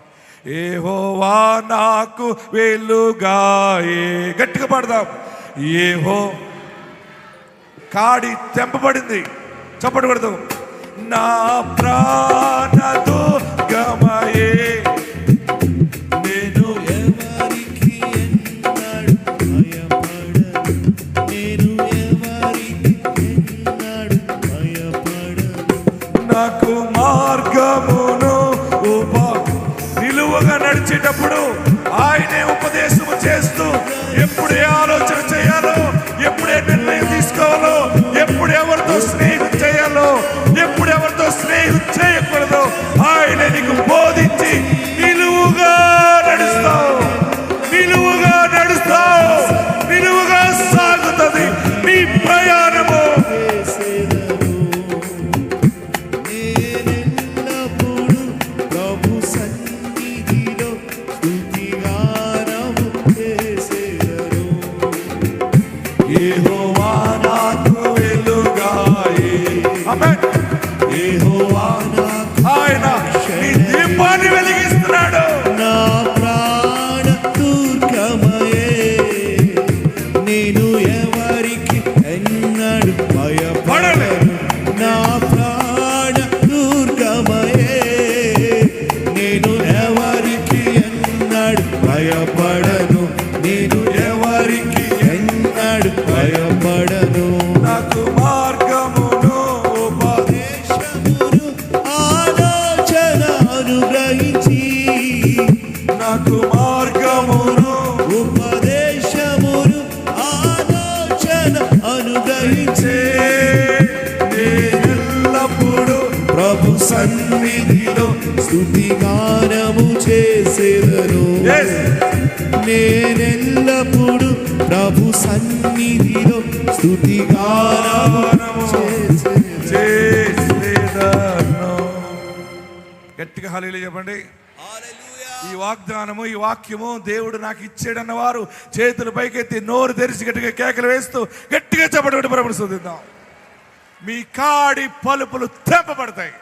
[SPEAKER 1] యెహోవా నాకు వెలుగాయే. గట్టిగా పాడదాం. కాడి తెంపబడింది, చప్పటి కొడదాం. నా ప్రాణ దుర్గమయే, నేను
[SPEAKER 3] ఎవరికి ఎన్నడు భయపడను, నేను ఎవరికి ఎన్నడు భయపడను.
[SPEAKER 1] నాకు మార్గమును నిలువుగా నడిచేటప్పుడు ఆయనే ఉపదేశము చేస్తూ ఎప్పుడు ఏ ఆలోచన చేయాలో, ఎప్పుడు ఏ నిర్ణయం తీసుకోవాలో, ఎప్పుడు ఎవరితో స్నేహం చేయాలో, ఎప్పుడు ఎవరితో స్నేహం చేయకూడదు ఆయన నీకు బోధించి నిలువుగా నడుస్తావు, నిలువుగా నడుస్తావు, నిలువుగా సాగుతుంది నీ ప్రయాణము.
[SPEAKER 3] నేనెల్లప్పుడు ప్రభు సన్నిధిలో స్తుతిగానము చేసేదను.
[SPEAKER 1] యెహోవా నాకు వెలుగాయే. ఆమేన్.
[SPEAKER 3] యెహోవా నాకు
[SPEAKER 1] ఆయన నీ దీపాన్ని వెలిగిస్తున్నాడు.
[SPEAKER 3] నా ప్రాణ దుర్గమయే, నేను ఎవరికి ఎన్నడు భయపడను. నా ప్రాణ దుర్గమయే, నేను ఎవరికి ఎన్నడు భయపడను, నేను ఎవరికి ఎన్నడు భయపడను.
[SPEAKER 1] నాకు మార్గమును
[SPEAKER 3] దేశమును ఆలోచన అనుగ్రహించి,
[SPEAKER 1] నాకు మార్గమును
[SPEAKER 3] ఉపదేశమును ఆలోచన అనుగ్రహించి,
[SPEAKER 1] నేనెల్లప్పుడు
[SPEAKER 3] ప్రభు సన్నిధిలో స్తుతిగానము చేసేదను.
[SPEAKER 1] Yes.
[SPEAKER 3] నేనెల్లప్పుడు ప్రభు సన్నిధిలో స్తుతిగానము
[SPEAKER 1] చేసేదను. గట్టిగా హల్లెలూయా చెప్పండి. ఈ వాగ్దానము, ఈ వాక్యము దేవుడు నాకు ఇచ్చాడన్న వారు చేతులు పైకెత్తి నోరు తెరిచి గట్టిగా కేకలు వేస్తూ గట్టిగా చెప్పడం ప్రభుని స్తుతిద్దాం. మీ కాడి పలుపులు తెంపబడతాయి,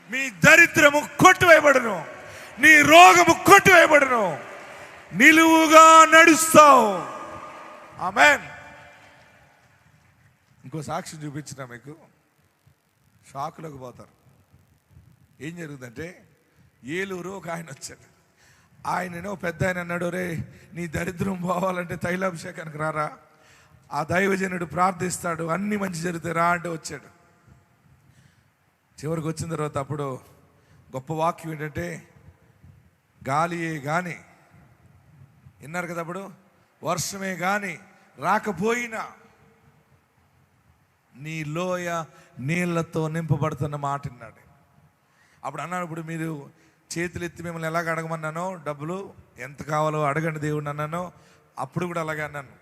[SPEAKER 1] మీ దరిద్రము కొట్టివేయబడును, నీ రోగము కొట్టివేయబడును, నిలువుగా నడుస్తావు. ఆమేన్. ఇంకో సాక్షి చూపించిన మీకు షాకులోకి పోతారు. ఏం జరుగుతుందంటే, ఏలూరు ఒక ఆయన వచ్చాడు. ఆయనను పెద్ద ఆయన అన్నాడు, రే నీ దరిద్రం పోవాలంటే తైలాభిషేకానికి రారా, ఆ దైవజనుడు ప్రార్థిస్తాడు, అన్ని మంచి జరుగుతాయి రా అంటే వచ్చాడు. చివరికి వచ్చిన తర్వాత అప్పుడు గొప్ప వాక్యం ఏంటంటే, గాలియే కానీ, విన్నారు కదా, అప్పుడు వర్షమే కానీ రాకపోయినా నీ లోయ నీళ్లతో నింపబడుతున్న మాట విన్నాడు. అప్పుడు అన్నాడు, ఇప్పుడు మీరు చేతులు ఎత్తి మిమ్మల్ని ఎలాగ అడగమన్నానో, డబ్బులు ఎంత కావాలో అడగండి దేవుడిని అన్నానో, అప్పుడు కూడా అలాగే అన్నాను.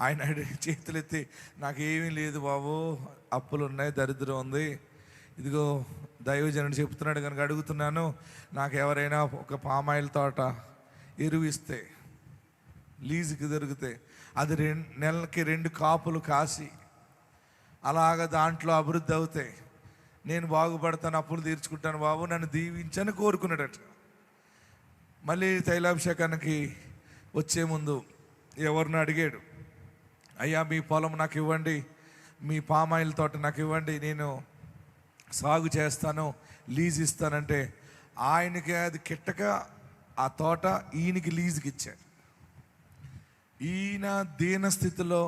[SPEAKER 1] ఆయన చేతులు ఎత్తి నాకేమీ లేదు బాబు, అప్పులు ఉన్నాయి, దరిద్రం ఉంది, ఇదిగో దైవజనుడు చెప్తున్నాడు కనుక అడుగుతున్నాను, నాకు ఎవరైనా ఒక పామాయిల్ తోట ఎరువు ఇస్తే లీజుకి దొరికితే అది నెలకి 2 కాపులు కాసి అలాగ దాంట్లో అభివృద్ధి అవుతాయి, నేను బాగుపడతాను, అప్పులు తీర్చుకుంటాను బాబు, నన్ను దీవించని కోరుకున్నాడట. మళ్ళీ తైలాభిషేకానికి వచ్చే ముందు ఎవరిని అడిగాడు, అయ్యా మీ పొలం నాకు ఇవ్వండి, మీ పామాయిల్ తోట నాకు ఇవ్వండి, నేను సాగు చేస్తాను, లీజ్ ఇస్తానంటే ఆయనకి అది కిట్టక ఆ తోట ఈయనకి లీజుకి ఇచ్చాడు. ఈయన దీన స్థితిలో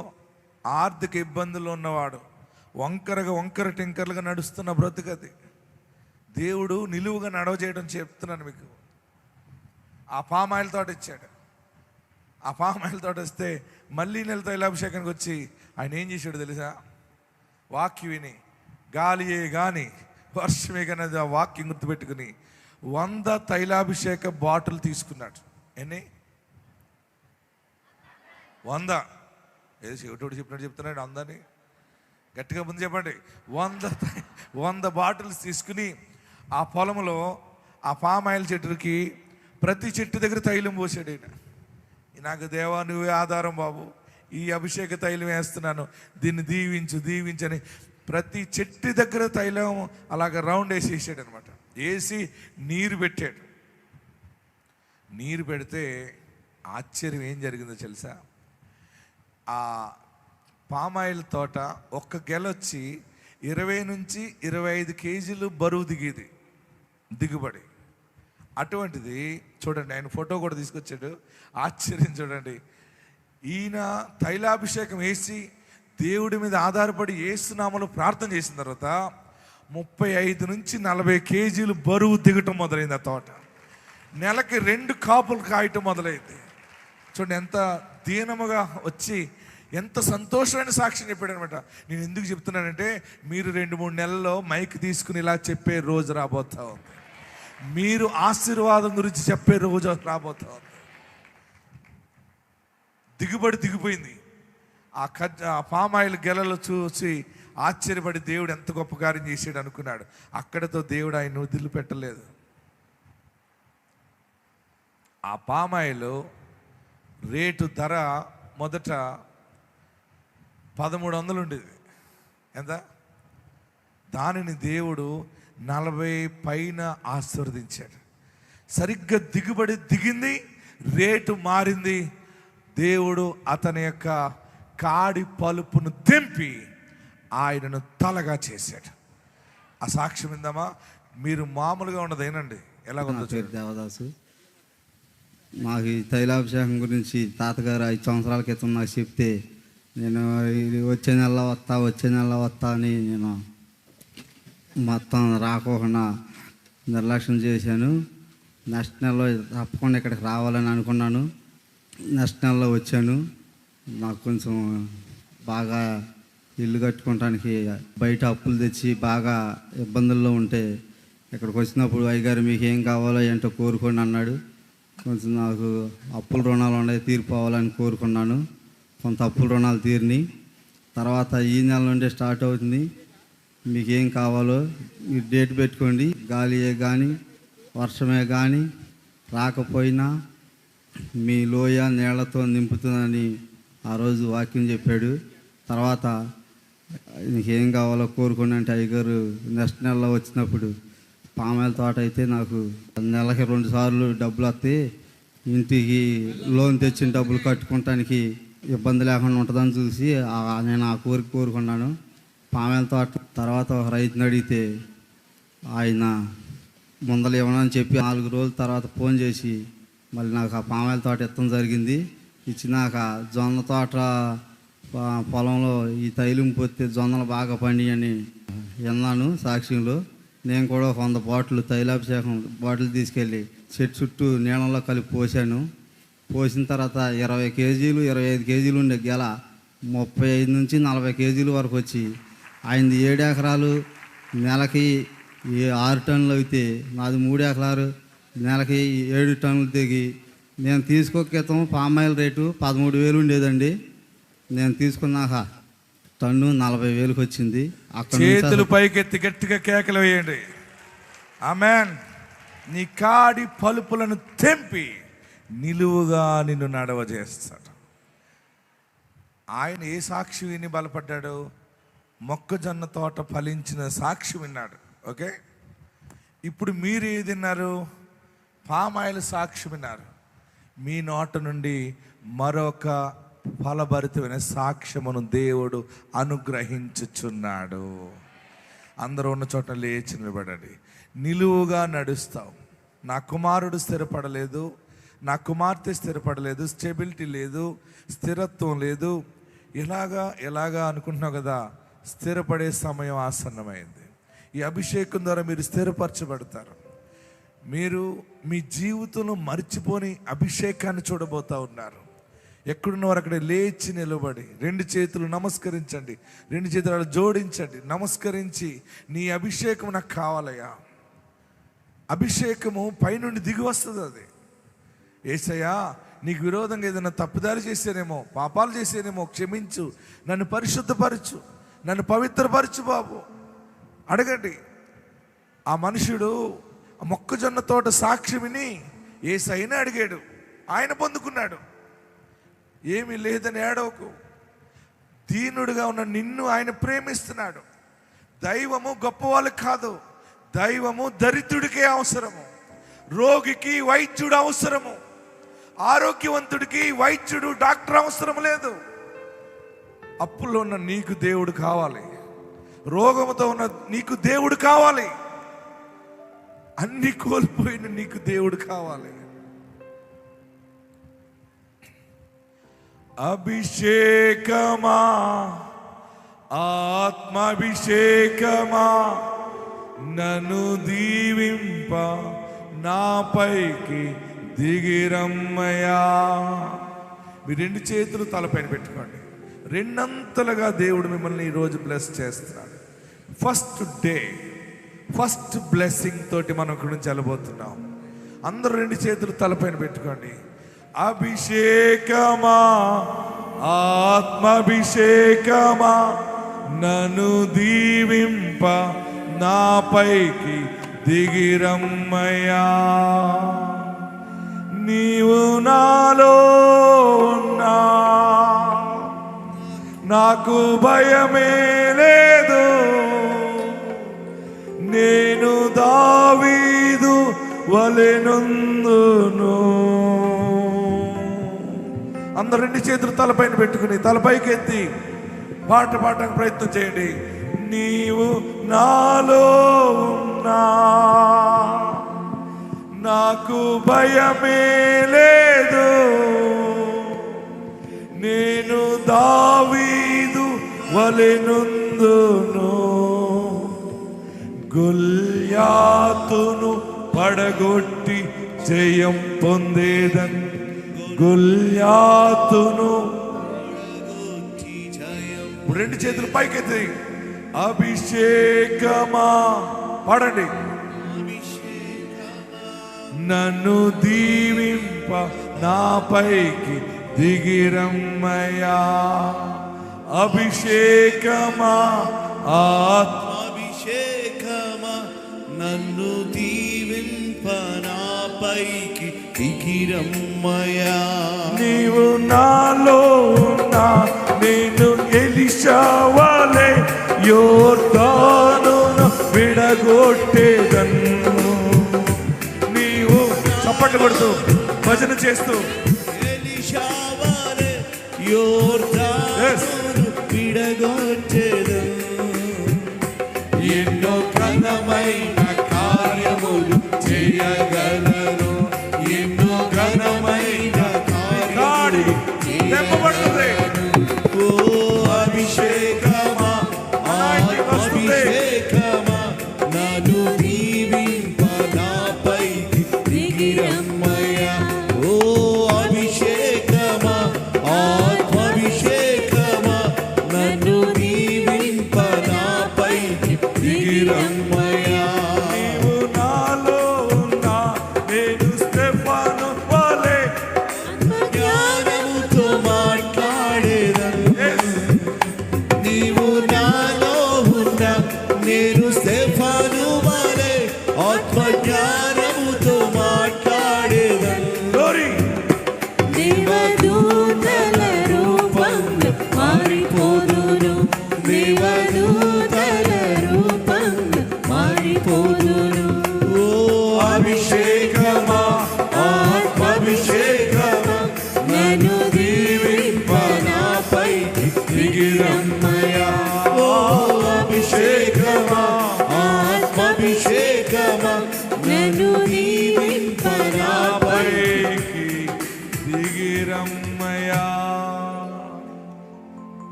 [SPEAKER 1] ఆర్థిక ఇబ్బందులు ఉన్నవాడు, వంకర టింకర్లుగా నడుస్తున్న బ్రతుకది. దేవుడు నిలువుగా నడవజేయడం చెప్తున్నాను మీకు. ఆ పామాయిల్ తోట ఇచ్చాడు. ఆ పామాయిల్ తోట వస్తే మళ్ళీ నెల తైలాభిషేకానికి వచ్చి ఆయన ఏం చేశాడు తెలుసా? వాక్యం విని గాలియే గాని వర్షమే కానీ అది ఆ వాక్యం గుర్తుపెట్టుకుని 100 తైలాభిషేక బాటిల్ తీసుకున్నాడు. ఎన్ని? 100. ఏదో చెవిటోడు చెప్పినట్టు చెప్తున్నాడు అందరినీ. గట్టిగా ముందు చెప్పండి. 100 బాటిల్స్ తీసుకుని ఆ పొలంలో ఆ పామాయిల్ చెట్టుకి ప్రతి చెట్టు దగ్గర తైలం పోసాడు. ఆయన నాకు దేవా నువ్వే ఆధారం బాబు, ఈ అభిషేక తైలం వేస్తున్నాను, దీన్ని దీవించని ప్రతి చెట్టు దగ్గర తైలం అలాగ రౌండ్ వేసేసాడు అనమాట. వేసి నీరు పెట్టాడు. నీరు పెడితే ఆశ్చర్యం ఏం జరిగిందో తెలుసా? ఆ పామాయిల్ తోట ఒక్క గెలొచ్చి 20 నుంచి 25 కేజీలు బరువు దిగుబడి. అటువంటిది చూడండి, ఆయన ఫోటో కూడా తీసుకొచ్చాడు. ఆశ్చర్యం చూడండి. ఈయన తైలాభిషేకం వేసి దేవుడి మీద ఆధారపడి యేసునామములో ప్రార్థన చేసిన తర్వాత 35 నుంచి 40 కేజీలు బరువు దిగటం మొదలైంది. ఆ తోట నెలకి 2 కాపులు కాయటం మొదలైంది. చూడండి ఎంత దీనముగా వచ్చి ఎంత సంతోషమైన సాక్ష్యం చెప్పాడు అనమాట. నేను ఎందుకు చెప్తున్నానంటే మీరు 2-3 నెలల్లో మైక్ తీసుకుని ఇలా చెప్పే రోజు రాబోతా ఉంది. మీరు ఆశీర్వాదం గురించి చెప్పే రోజు రాబోతా ఉంది. దిగుబడి దిగిపోయింది. ఆ పామాయిల్ గెలలు చూసి ఆశ్చర్యపడి దేవుడు ఎంత గొప్ప కార్యం చేసాడు అనుకున్నాడు. అక్కడతో దేవుడు ఆయన వదిలిపెట్టలేదు. ఆ పామాయిల్ రేటు ధర మొదట 1300 ఉండేది. ఎంత? దానిని దేవుడు 40 పైన ఆశీర్వదించాడు. సరిగ్గా దిగుబడి దిగింది, రేటు మారింది. దేవుడు అతని యొక్క కాడి పలుపును తెంపి ఆయనను తలగా చేశాడు. ఆ సాక్ష్యం ఇందామా? మీరు మామూలుగా ఉండదేనండి, ఎలాగుందో
[SPEAKER 5] పేరు దేవదాసు. మాకు ఈ తైలాభిషేకం గురించి తాతగారు 5 సంవత్సరాల క్రితం నాకు చెప్తే నేను వచ్చే నెల వస్తా అని నేను మొత్తం రాకోకుండా నిర్లక్ష్యం చేశాను. నెక్స్ట్ నెలలో తప్పకుండా ఇక్కడికి రావాలని అనుకున్నాను. నెక్స్ట్ నెలలో వచ్చాను. నాకు కొంచెం బాగా ఇల్లు కట్టుకోవటానికి బయట అప్పులు తెచ్చి బాగా ఇబ్బందుల్లో ఉంటే ఇక్కడికి వచ్చినప్పుడు అయ్యగారు మీకు ఏం కావాలో ఏంటో కోరుకోండి అన్నాడు. కొంచెం నాకు అప్పుల రుణాలు ఉన్నాయి, తీరిపోవాలని కోరుకున్నాను. కొంత అప్పుల రుణాలు తీరిని. తర్వాత ఈ నెల నుండి స్టార్ట్ అవుతుంది. మీకు ఏం కావాలో మీరు డేట్ పెట్టుకోండి. గాలియే కానీ వర్షమే కానీ రాకపోయినా మీ లోయ నీళ్లతో నింపుతుందని ఆ రోజు వాక్యం చెప్పాడు. తర్వాత నీకేం కావాలో కోరుకోండి అంటే అయ్యగారు నెక్స్ట్ నెలలో వచ్చినప్పుడు పామాయిల్ తోట అయితే నాకు నెలకి 2 సార్లు డబ్బులు వస్తే ఇంటికి లోన్ తెచ్చిన డబ్బులు కట్టుకోవటానికి ఇబ్బంది లేకుండా ఉంటుందని చూసి నేను ఆ కోరిక కోరుకున్నాను. పామాయిల్ తోట తర్వాత ఒక రైతుని అడిగితే ఆయన ముందలు ఇవ్వనని చెప్పి 4 రోజుల తర్వాత ఫోన్ చేసి మళ్ళీ నాకు ఆ పామాయిల్ తోట ఇవ్వడం జరిగింది. ఇచ్చినాక జొన్న తోట పొలంలో ఈ తైలం పోతే జొన్నలు బాగా పండియని విన్నాను సాక్ష్యంలో. నేను కూడా 100 బాటిల్ తైలాభిషేకం బాటిల్ తీసుకెళ్ళి చెట్టు చుట్టూ నీళ్ళలో కలిపి పోసాను. పోసిన తర్వాత 20 కేజీలు 25 కేజీలు ఉండే గెల 35 నుంచి 40 కేజీల వరకు వచ్చి ఆయనది 7 ఎకరాలు నెలకి 6 టన్నులు అయితే నాది 3 ఎకరాలు నెలకి 7 టన్నులు తెగి నేను క్రితం పామాయిల్ రేటు 13,000 ఉండేదండి. నేను తీసుకున్నాక టన్ను 40,000కి వచ్చింది.
[SPEAKER 1] చేతులు పైకెత్తి గట్టిగా కేకలు వేయండి. ఆమేన్. నీ కాడి పలుపులను తెంపి నిలువుగా నిన్ను నడవజేస్తాడు. ఆయన ఏ సాక్షి విని బలపడ్డాడు? మొక్కజొన్న తోట ఫలించిన సాక్షి విన్నాడు. ఓకే, ఇప్పుడు మీరు ఏది విన్నారు? పామాయిల్ సాక్షి విన్నారు. మీ నోట నుండి మరొక ఫలభరితమైన సాక్ష్యమును దేవుడు అనుగ్రహించుచున్నాడు. అందరూ ఉన్న చోట లేచి నిలబడండి. నిలువుగా నడుస్తావు. నా కుమారుడు స్థిరపడలేదు, నా కుమార్తె స్థిరపడలేదు, స్టెబిలిటీ లేదు, స్థిరత్వం లేదు, ఎలాగా అనుకుంటున్నావు కదా. స్థిరపడే సమయం ఆసన్నమైంది. ఈ అభిషేకం ద్వారా మీరు స్థిరపరచబడతారు. మీరు మీ జీవితంలో మర్చిపోని అభిషేకాన్ని చూడబోతా ఉన్నారు. ఎక్కడున్నవారు అక్కడ లేచి నిలబడి 2 చేతులు నమస్కరించండి, 2 చేతులు జోడించండి, నమస్కరించి, నీ అభిషేకం నాకు కావాలయ్యా. అభిషేకము పైనుండి దిగి వస్తుంది. అది యేసయ్యా, నీకు విరోధంగా ఏదైనా తప్పుదారి చేశానేమో, పాపాలు చేశానేమో, క్షమించు, నన్ను పరిశుద్ధపరచు, నన్ను పవిత్రపరచు బాబు అడగండి. ఆ మనుషుడు మొక్కజొన్న తోట సాక్షి విని యేసయ్యనే అడిగాడు, ఆయన పొందుకున్నాడు. ఏమీ లేదని ఏడవకు, దీనుడిగా ఉన్న నిన్ను ఆయన ప్రేమిస్తున్నాడు. దైవము గొప్పవాళ్ళకి కాదు, దైవము దరిద్రుడికే అవసరము. రోగికి వైద్యుడు అవసరము, ఆరోగ్యవంతుడికి వైద్యుడు డాక్టర్ అవసరం లేదు. అప్పుల్లో ఉన్న నీకు దేవుడు కావాలి, రోగంతో ఉన్న నీకు దేవుడు కావాలి, అన్ని కోల్పోయిన నీకు దేవుడు కావాలి. అభిషేకమా, ఆత్మాభిషేకమా, నన్ను దీవింప నాపైకి దిగిరమ్మయా. మీ 2 చేతులు తలపైన పెట్టుకోండి. 2 అంతలుగా దేవుడు మిమ్మల్ని ఈరోజు బ్లెస్ చేస్తున్నాడు. ఫస్ట్ బ్లెస్సింగ్ తోటి మనం ఇక్కడి నుంచి వెళ్ళబోతున్నాం. అందరూ 2 చేతులు తలపైన పెట్టుకోండి. అభిషేకమా, ఆత్మాభిషేకమా, నన్ను దీవింప నాపైకి దిగిరమ్మయ్యా. నీవు నాలో ఉన్నా నాకు భయమే లేదు, నేను దావీదు వలెనుందును. అందరు 2 చేతులు తలపైన పెట్టుకుని తలపైకి ఎత్తి పాట పాడడానికి ప్రయత్నం చేయండి. నీవు నాలో ఉన్నా నాకు భయమే లేదు, నేను దావీదు వలెనుందును. గొల్యాతును పడగొట్టి జయం పొందేదన్, గొల్యాతును. 2 చేతులు పైకెత్తి అభిషేకమా పాడండి. నన్ను దీవింప నాపైకి దిగిరమ్మయ్యా. అభిషేకమా,
[SPEAKER 3] ఆత్మాభిషేకమా, నన్ను దీవింప నాపైకి దిగిరమ్మయ్యా.
[SPEAKER 1] నీవు నాలో ఉన్నా నేను ఎలీషా వలె యోర్దానును విడగొట్టేదను. నీవు చప్పట్లు కొడుతూ భజన చేస్తూ
[SPEAKER 3] ఎలీషా వలె యోర్దానును విడగొట్టేదను. ఎన్నో ఘనమైన కార్యములు చేయగలను, ఎన్నో ఘనమైన కార్యములు
[SPEAKER 1] తెప్పబడుతుంది.
[SPEAKER 3] ఓ అభిషేకమా, అభిషేకమా, నన్ను దీవింప నాపైకి దిగిరమ్మయ్యా. ఓ అభిషేకమా, ఆత్మాభిషేకమా, నన్ను దీవింప నాపైకి దిగిరమ్మయ్యా.
[SPEAKER 1] నీవు నాలో ఉన్నా నేను స్టెఫాను వలె
[SPEAKER 3] జ్ఞానముతో మాట్లాడి దీవింప నాపైకి దిగిరమ్మయ్యా. ఓ అభిషేకమా, ఆత్మాభిషేకమా, నన్ను దీవింప నాపైకి
[SPEAKER 1] దిగిరమ్మయ్యా.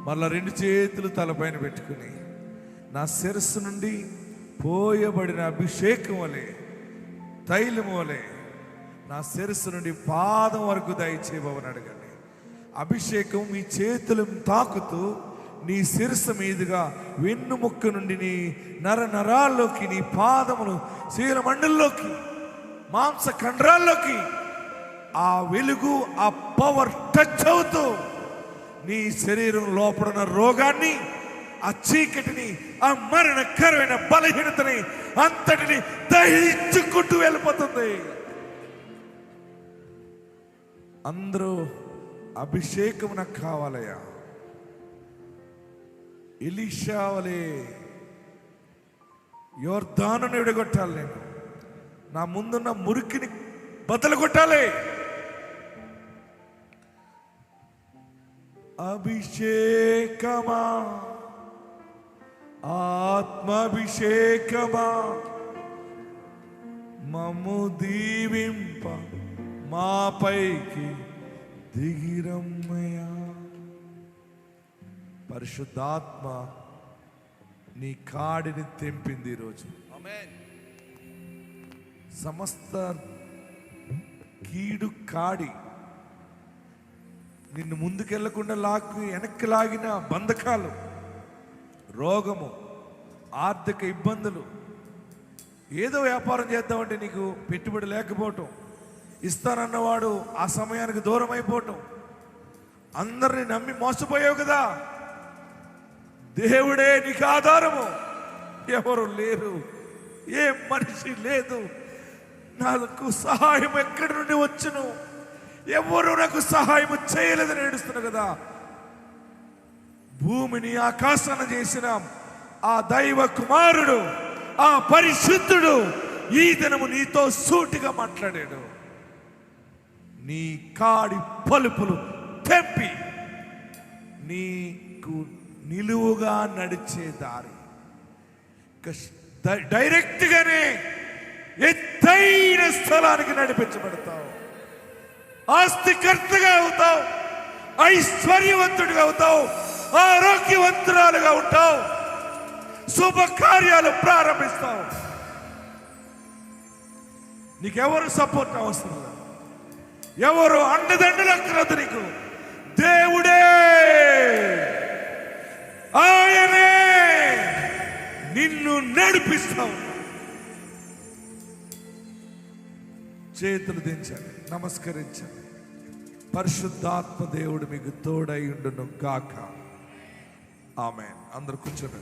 [SPEAKER 1] మళ్ళా రెండు చేతులు తలపైన పెట్టుకుని, నా శిరస్సు నుండి పోయబడిన అభిషేకం వలె, తైలం వలె నా శిరస్సు నుండి పాదం వరకు దయచేయబోవని అడగండి. అభిషేకం మీ చేతులను తాకుతూ నీ శిరస్సు మీదుగా వెన్నుముక్క నుండి నీ నరాల్లోకి, నీ పాదములు శీలమండల్లోకి, మాంస కండరాల్లోకి ఆ వెలుగు, ఆ పవర్ టచ్ అవుతూ నీ శరీరం లోపడున్న రోగాన్ని, ఆ చీకటిని, ఆ మరణకరమైన బలహీనతని అంతటిని దహించుకుంటూ వెళ్ళిపోతుంది. అందరూ అభిషేకం నాకు కావాలయ్యా. ఎలీషా వలే యోర్దానుని విడగొట్టాలి. నేను నా ముందున్న మురికిని బద్దలు కొట్టాలి. అభిషేకమా, ఆత్మాభిషేకమా, మమ్ము దీవింప మాపైకి దిగిరమ్మయ్యా. పరిశుద్ధాత్మ నీ కాడిని తెంపింది ఈరోజు. సమస్త కీడు కాడి, నిన్ను ముందుకెళ్లకుండా వెనక్కి లాగిన బంధకాలు, రోగము, ఆర్థిక ఇబ్బందులు, ఏదో వ్యాపారం చేద్దామంటే నీకు పెట్టుబడి లేకపోవటం, ఇస్తానన్నవాడు ఆ సమయానికి దూరం అయిపోవటం, అందరిని నమ్మి మోసపోయావు కదా. దేవుడే నీకు ఆధారము, ఎవరు లేరు, ఏ మనిషి లేదు, నాకు సహాయం ఎక్కడి నుండి వచ్చును, ఎవరు నాకు సహాయం చేయలేదని ఏడుస్తున్నా కదా. భూమిని ఆకాశాన్ని చేసిన ఆ దైవ కుమారుడు, ఆ పరిశుద్ధుడు ఈ దినము నీతో సూటిగా మాట్లాడాడు. నీ కాడి పలుపులు తెంపి నీకు నిలువుగా నడిచే దారి, డైరెక్ట్ గానే ఎత్తైన స్థలానికి నడిపించబడతావు. ఆస్తికర్తగా అవుతావు, ఐశ్వర్యవంతుడిగా అవుతావు, ఆరోగ్యవంతురాలుగా ఉంటావు, శుభకార్యాలు ప్రారంభిస్తావు. నీకెవరు సపోర్ట్ అవసరం లేదు, ఎవరు అండదండలు అక్కర్లేదు. నీకు దేవుడే, ఆయనే నిన్ను నడిపిస్తావు. చేతులు దించండి, నమస్కరించండి. పరిశుద్ధాత్మ దేవుడు మీకు తోడై ఉండును గాక. ఆమేన్. అందరూ కూర్చోండి.